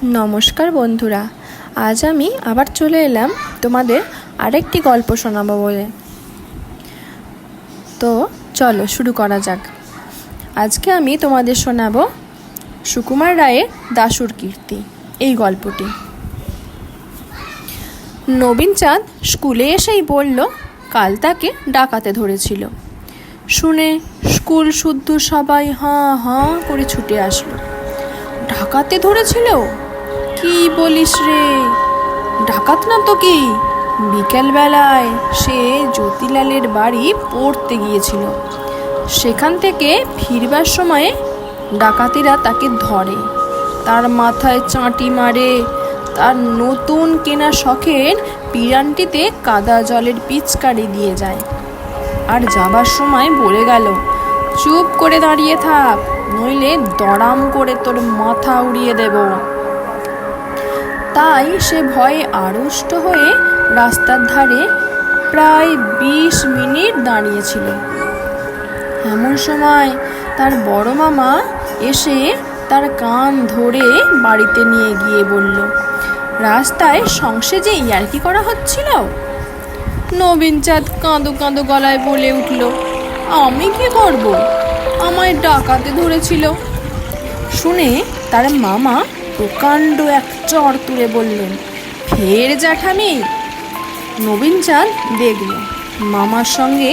নমস্কার বন্ধুরা, আজ আমি আবার চলে এলাম তোমাদের আরেকটি গল্প শোনাবো বলে। তো চলো শুরু করা যাক। আজকে আমি তোমাদের শোনাবো সুকুমার রায়ের দাশুর কীর্তি এই গল্পটি। নবীন চাঁদ স্কুলে এসেই বলল কাল তাকে ডাকাতে ধরেছিল। শুনে স্কুল শুদ্ধ সবাই হাঁ হাঁ করে ছুটে আসলো। ডাকাতে ধরেছিল? কি বলিস রে? ডাকাত না তো কি? বিকেলবেলায় সে জ্যোতিলালের বাড়ি পড়তে গিয়েছিল। সেখান থেকে ফিরবার সময়ে ডাকাতিরা তাকে ধরে, তার মাথায় চাঁটি মারে, তার নতুন কেনা শখের পিরানটিতে কাদা জলের পিচকারি দিয়ে যায়। আর যাবার সময় বলে গেল, চুপ করে দাঁড়িয়ে থাক, নইলে দড়াম করে তোর মাথা উড়িয়ে দেব। তাই সে ভয়ে আড়ষ্ট হয়ে রাস্তার ধারে প্রায় 20 মিনিট দাঁড়িয়েছিল। এমন সময় তার বড় মামা এসে তার কান ধরে বাড়িতে নিয়ে গিয়ে বলল, রাস্তায় সংসে যে ইয়ার্কি করা হচ্ছিল। নবীন চাঁদ কাঁদো কাঁদো গলায় বলে উঠল, আমি কি করব? আমায় ডাকাতে ধরেছিল। শুনে তার মামা প্রকাণ্ড এক চড় তুলে বললেন, ফের জ্যাঠামি। নবীন চাঁদ দেখল মামার সঙ্গে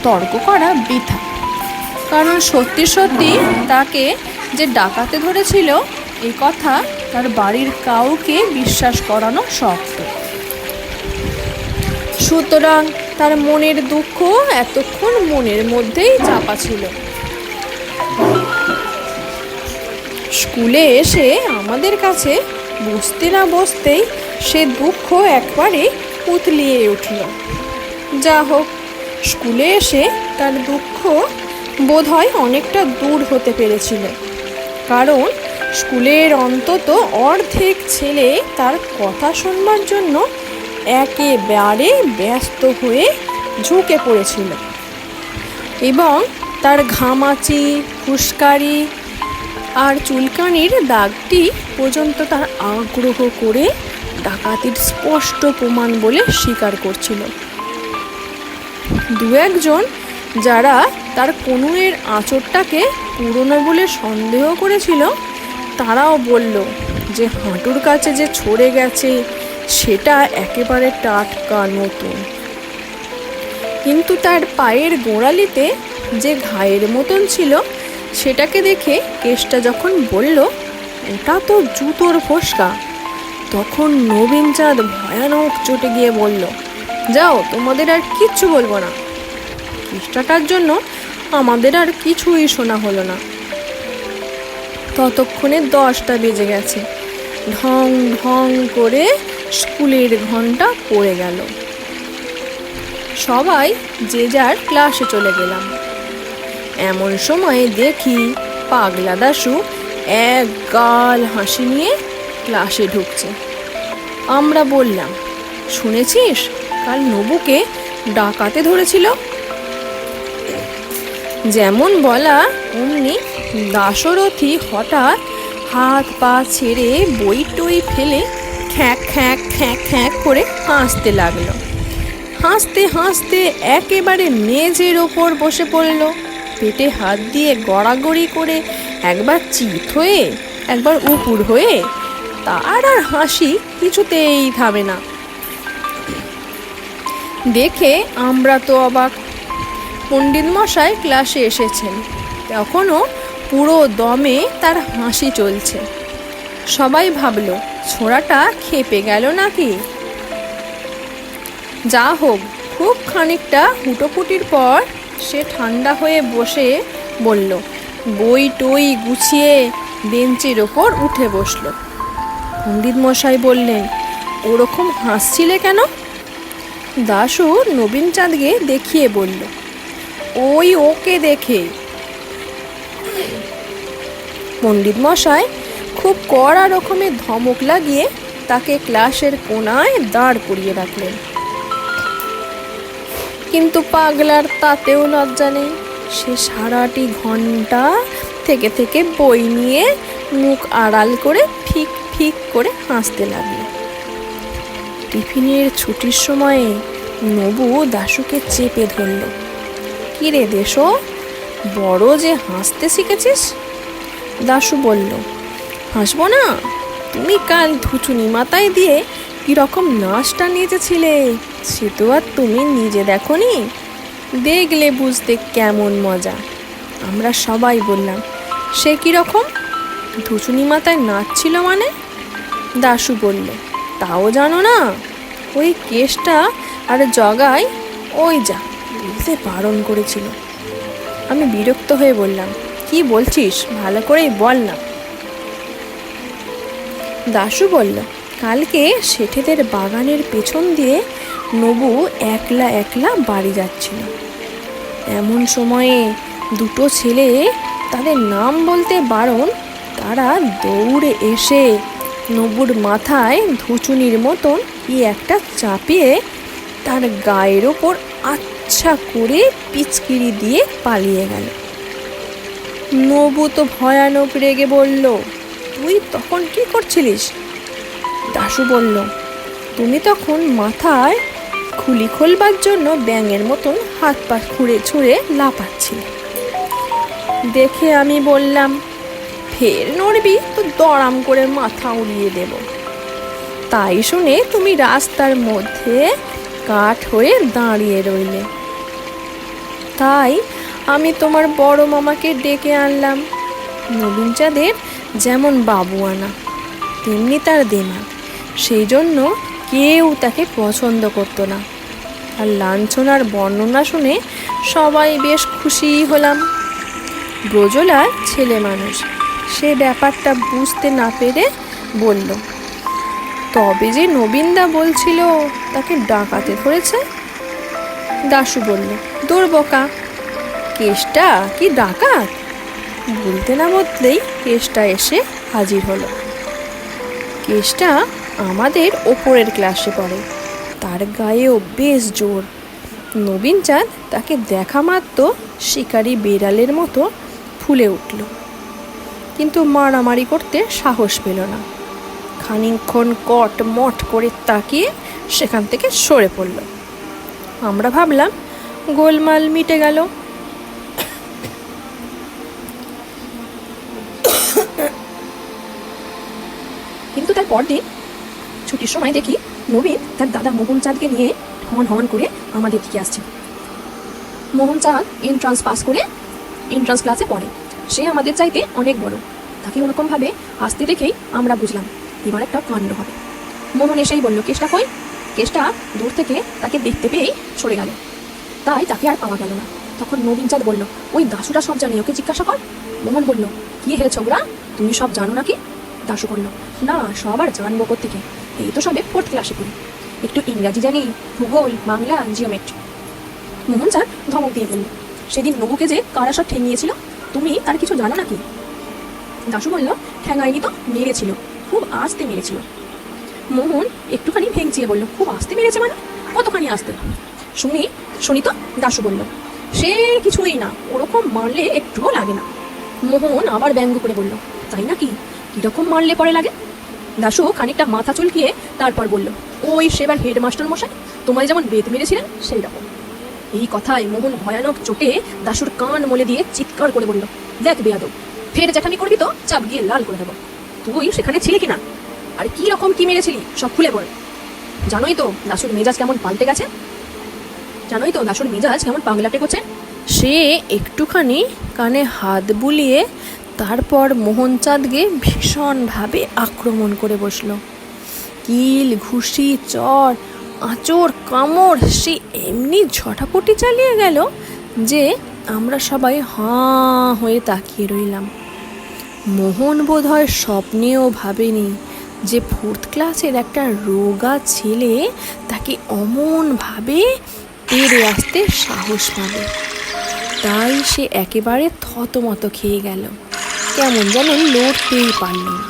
তর্ক করা বৃথা, কারণ সত্যি সত্যি তাকে যে ডাকাতে ধরেছিল এই কথা তার বাড়ির কাউকে বিশ্বাস করানো শক্ত। সুতরাং তার মনের দুঃখ এতক্ষণ মনের মধ্যেই চাপা ছিল। স্কুলে এসে আমাদের কাছে বসতে না বসতেই সে দুঃখ একবারে উতলিয়ে উঠল। যা হোক, স্কুলে এসে তার দুঃখ বোধহয় অনেকটা দূর হতে পেরেছিল, কারণ স্কুলের অন্তত অর্ধেক ছেলে তার কথা শুনবার জন্য একেবারে ব্যস্ত হয়ে ঝুঁকে পড়েছিল এবং তার ঘামাচি, ফুসকারি আর চুলকানির দাগটি পর্যন্ত তার আগ্রহ করে ডাকাতির স্পষ্ট প্রমাণ বলে স্বীকার করছিল। দু একজন যারা তার কনুইয়ের আঁচড়টাকে পুরনো বলে সন্দেহ করেছিল, তারাও বলল যে হাঁটুর কাছে যে ছড়ে গেছে সেটা একেবারে টাটকা নতুন। কিন্তু তার পায়ের গোড়ালিতে যে ঘায়ের মতন ছিল সেটাকে দেখে কেষ্টা যখন বলল ওটা তো জুতোর ফোসকা, তখন নবীন চাঁদ ভয়ানক চটে গিয়ে বলল, যাও, তোমাদের আর কিচ্ছু বলবো না। কেষ্টাটার জন্য আমাদের আর কিছুই শোনা হলো না। ততক্ষণে 10টা বেজে গেছে। ঢং ঢং করে স্কুলের ঘন্টা পড়ে গেল। সবাই যে যার ক্লাসে চলে গেলাম। এমন সময় দেখি পাগলা দাশু এক গাল হাসি নিয়ে ক্লাসে ঢুকছে। আমরা বললাম, শুনেছিস কাল নবুকে ডাকাতে ধরেছিল? যেমন বলা অমনি দাশরথী হঠাৎ হাত পা ছেড়ে বই টই ফেলে খ্যাঁক খ্যাঁক খ্যাঁক খ্যাঁক করে হাসতে লাগলো। হাসতে হাসতে একেবারে মেঝের ওপর বসে পড়ল। পেটে হাত দিয়ে গড়াগড়ি করে একবার চিত হয়ে একবার উপুর হয়ে, তার আর হাসি কিছুতেই থামে না। দেখে আমরা তো অবাক। পণ্ডিত মশাই ক্লাসে এসেছেন, তখনও পুরো দমে তার হাসি চলছে। সবাই ভাবল ছোড়াটা খেপে গেল নাকি। যা হোক, খুব খানিকটা হুটোপুটির পর সে ঠান্ডা হয়ে বসে বলল, বই টই গুছিয়ে বেঞ্চের ওপর উঠে বসল। পণ্ডিত মশাই বললেন, ওরকম হাসছিলে কেন? দাশু নবীন চাঁদকে দেখিয়ে বলল, ওই ওকে দেখে। পণ্ডিত মশাই খুব কড়া রকমের ধমক লাগিয়ে তাকে ক্লাসের কোণায় দাঁড় করিয়ে রাখলেন। কিন্তু পাগলার তাতেও লজ্জা নেই। সে সারাটি ঘন্টা থেকে থেকে বই নিয়ে মুখ আড়াল করে ফিক ফিক করে হাসতে লাগলো। টিফিনের ছুটির সময়ে নবু দাশুকে চেপে ধরল। কি রে দেশো, বড় যে হাসতে শিখেছিস? দাশু বলল, হাসবো না? তুমি কাল ধুচুনি মাথায় দিয়ে কিরকম নাচটা নেচেছিলে, সে তো আর তুমি নিজে দেখোনি? দেখলে বুঝতে কেমন মজা। আমরা সবাই বললাম, সে কিরকম? ধুচুনি মাথায় নাচছিল মানে? দাশু বলল, তাও জানো না? ওই কেশটা আর জগাই ওই যা বলতে বারণ করেছিল। আমি বিরক্ত হয়ে বললাম, কি বলছিস, ভালো করেই বল না। দাশু বলল, কালকে শেঠেদের বাগানের পেছন দিয়ে নবু একলা একলা বাড়ি যাচ্ছিল। এমন সময়ে দুটো ছেলে, তাদের নাম বলতে বারণ, তারা দৌড়ে এসে নবুর মাথায় ধুচুনির মতন কি একটা চাপিয়ে তার গায়ের ওপর আচ্ছা করে পিচকিরি দিয়ে পালিয়ে গেল। নবু তো ভয়ানক রেগে বলল, তুই তখন কি করছিলিস? দাশু বলল, তুমি তখন মাথায় খুলি খোলবার জন্য ব্যাঙের মতন হাত পা খুঁড়ে ছুঁড়ে লাফাচ্ছিলে। দেখে আমি বললাম, ফের নড়বি তো দড়াম করে মাথা উড়িয়ে দেব। তাই শুনে তুমি রাস্তার মধ্যে কাঠ হয়ে দাঁড়িয়ে রইলে। তাই আমি তোমার বড় মামাকে ডেকে আনলাম। নবীন চাঁদের যেমন বাবু আনা তেমনি তার দেমাগ, সেই জন্য কেউ তাকে পছন্দ করতো না। আর লাঞ্ছনার বর্ণনা শুনে সবাই বেশ খুশি হলাম। ব্রজলার ছেলে মানুষ, সে ব্যাপারটা বুঝতে না পেরে বলল, তবে যে নবীনদা বলছিল তাকে ডাকাতে ধরেছে। দাশু বলল, দূর বোকা, কেষ্টা কি ডাকাত? বলতে না বলতেই কেষ্টা এসে হাজির হলো। কেষ্টা আমাদের ওপরের ক্লাসে পড়ে, তার গায়েও বেশ জোর। নবীন চাঁদ তাকে দেখা মাত্র শিকারি বেড়ালের মতো ফুলে উঠল, কিন্তু মারামারি করতে সাহস পেল না। খানিকক্ষণ কট মট করে তাকিয়ে সেখান থেকে সরে পড়ল। আমরা ভাবলাম গোলমাল মিটে গেল। কিন্তু তার পরদিন ছুটির সময় দেখি নবীন তার দাদা মোহন চাঁদকে নিয়ে হন হন করে আমাদের দিকে আসছে। মোহন চাঁদ এন্ট্রান্স পাস করে এন্ট্রান্স ক্লাসে পড়ে। সে আমাদের চাইতে অনেক বড়। তাকে ওরকমভাবে আসতে দেখেই আমরা বুঝলাম এবার একটা কাণ্ড হবে। মোহন এসেই বলল, কেষ্টা কই? কেষ্টা দূর থেকে তাকে দেখতে পেয়েই সরে গেল, তাই তাকে আর পাওয়া গেল না। তখন নবীন চাঁদ বলল, ওই দাশুটা সব জানে, ওকে জিজ্ঞাসা কর। মোহন বলল, কি হে ছোকরা, তুমি সব জানো নাকি? দাশু বলল, না, সব আর জানবো কোত্থেকে, এই তো সবে 4th ক্লাসে পড়ি, একটু ইংরাজি জানি, ভূগোল, বাংলা, জিওমেট্রি। মোহন চাঁদ ধমক দিয়ে বলল, সেদিন নবুকে যে কারা সব ঠেঙিয়েছিল, তুমি তার কিছু জানো নাকি? দাশু বলল, ঠ্যাঙায়নি তো, মেরেছিল, খুব আস্তে মেরেছিল। মোহন একটুখানি ভেঙচিয়ে বলল, খুব আস্তে মেরেছে মানে? কতখানি আস্তে? শুনি তো। দাশু বলল, সে কিছুই না, ওরকম মারলে একটুও লাগে না। মোহন আবার ব্যঙ্গ করে বলল, তাই নাকি? কিরকম মারলে পরে লাগে? দাশু খানিকটা মাথা চুলকিয়ে তারপর বলল, ওই সেবার হেডমাস্টার মশাই তোমায় যেমন বেত মেরেছিলেন সেই রকম। এই কথায় মোহন ভয়ানক চোটে দাশুর কান মলে দিয়ে চিৎকার করে বলল, দেখ বেয়াদব, ফের জ্যাঠামি করবি তো চাপ গিয়ে লাল করে দেবো। তুই সেখানে ছিলি কিনা, আর কি রকম কি মেরেছিলি সব খুলে বল। জানোই তো দাশুর মেজাজ কেমন পাল্টে গেছে, জানোই তো দাশুর মেজাজ কেমন পাগলাটে করছে। সে একটুখানি কানে হাত বুলিয়ে তারপর মোহনচাঁদকে ভীষণভাবে আক্রমণ করে বসল। কিল, ঘুষি, চড়, আঁচড়, কামড় সে এমনি ঝটাপটি চালিয়ে গেল যে আমরা সবাই হাঁ হয়ে তাকিয়ে রইলাম। মোহন বোধহয় স্বপ্নেও ভাবেনি যে 4th ক্লাসের একটা রোগা ছেলে তাকে অমনভাবে তেড়ে আসতে সাহস পাবে। তাই সে একেবারে থতমত খেয়ে গেল, কেমন যেন লড়তেই পারল না।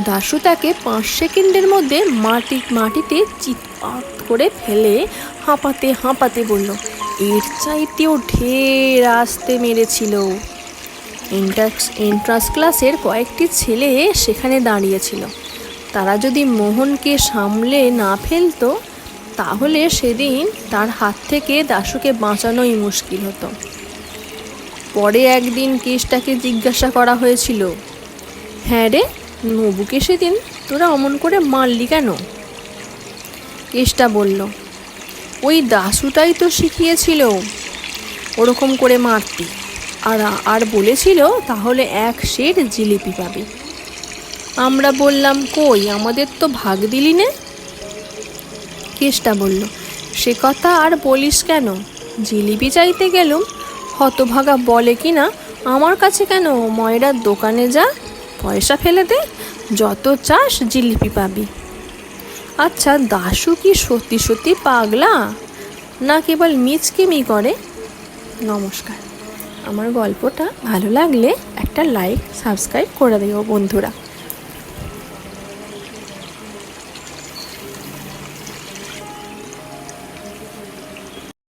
দাশু তাকে 5 সেকেন্ডের মধ্যে মাটিতে চিৎপাত করে ফেলে হাঁপাতে হাঁপাতে বলল, এর চাইতেও ঢের আসতে মেরেছিল। এন্ট্রান্স ক্লাসের কয়েকটি ছেলে সেখানে দাঁড়িয়েছিল। তারা যদি মোহনকে সামলে না ফেলতো তাহলে সেদিন তার হাত থেকে দাশুকে বাঁচানোই মুশকিল হতো। পরে একদিন কেষ্টাকে জিজ্ঞাসা করা হয়েছিল, হ্যাঁ রে, নবুকে সেদিন তোরা অমন করে মারলি কেন? কেষ্টা বলল, ওই দাশুটাই তো শিখিয়েছিল ওরকম করে মারতে, আর বলেছিল তাহলে 1 সের জিলিপি পাবি। আমরা বললাম, কই, আমাদের তো ভাগ দিলি নে। কেষ্টা বলল, সে কথা আর বলিস কেন, জিলিপি চাইতে গেলুম, হতভাগা বলে কিনা, আমার কাছে কেন, ময়রার দোকানে যা, পয়সা ফেলে দে, যত চাস জিলিপি পাবি। আচ্ছা, দাশু কি সত্যি সত্যি পাগলা না কেবল মিচকিমি করে? নমস্কার। আমার গল্পটা ভালো লাগলে একটা লাইক সাবস্ক্রাইব করে দিও বন্ধুরা।